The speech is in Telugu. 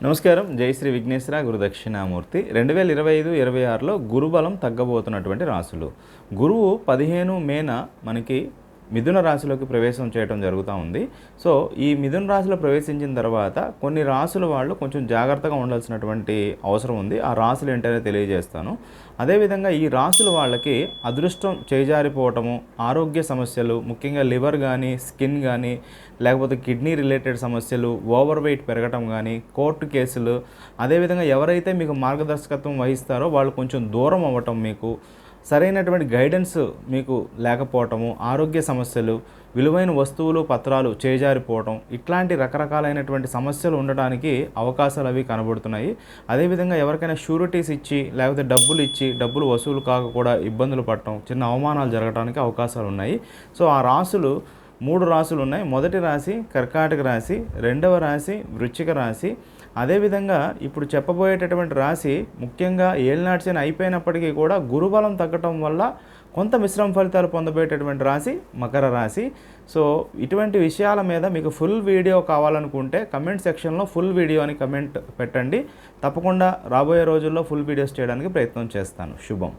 నమస్కారం. జై శ్రీ విఘ్నేశ్వర గురుదక్షిణామూర్తి. 2025-26లో గురుబలం తగ్గబోతున్నటువంటి రాశులు. గురువు 15 మేన మనకి మిథున రాశిలోకి ప్రవేశం చేయడం జరుగుతూ ఉంది. సో ఈ మిథున రాశిలో ప్రవేశించిన తర్వాత కొన్ని రాశుల వాళ్ళు కొంచెం జాగ్రత్తగా ఉండాల్సినటువంటి అవసరం ఉంది. ఆ రాశులు ఏంటనే తెలియజేస్తాను. అదేవిధంగా ఈ రాశుల వాళ్ళకి అదృష్టం చేజారిపోవటము, ఆరోగ్య సమస్యలు, ముఖ్యంగా లివర్ కానీ, స్కిన్ కానీ, లేకపోతే కిడ్నీ రిలేటెడ్ సమస్యలు, ఓవర్ వెయిట్ పెరగటం కానీ, కోర్టు కేసులు, అదేవిధంగా ఎవరైతే మీకు మార్గదర్శకత్వం వహిస్తారో వాళ్ళు కొంచెం దూరం అవ్వటం, మీకు సరైనటువంటి గైడెన్స్ మీకు లేకపోవటము, ఆరోగ్య సమస్యలు, విలువైన వస్తువులు పత్రాలు చేజారిపోవటం, ఇట్లాంటి రకరకాలైనటువంటి సమస్యలు ఉండడానికి అవకాశాలు అవి కనబడుతున్నాయి. అదేవిధంగా ఎవరికైనా షూరిటీస్ ఇచ్చి లేకపోతే డబ్బులు ఇచ్చి డబ్బులు వసూలు కాక కూడా ఇబ్బందులు పడటం, చిన్న అవమానాలు జరగడానికి అవకాశాలు ఉన్నాయి. సో ఆ రాశులు 3 రాశులు ఉన్నాయి. మొదటి రాశి కర్కాటక రాశి, రెండవ రాశి వృశ్చిక రాశి, అదేవిధంగా ఇప్పుడు చెప్పబోయేటటువంటి రాశి ముఖ్యంగా ఏలినాటి శని అయిపోయినప్పటికీ కూడా గురుబలం తగ్గటం వల్ల కొంత మిశ్రమ ఫలితాలు పొందబోయేటటువంటి రాశి మకర రాశి. సో ఇటువంటి విషయాల మీద మీకు ఫుల్ వీడియో కావాలనుకుంటే కమెంట్ సెక్షన్లో ఫుల్ వీడియో అని కమెంట్ పెట్టండి. తప్పకుండా రాబోయే రోజుల్లో ఫుల్ వీడియోస్ చేయడానికి ప్రయత్నం చేస్తాను. శుభం.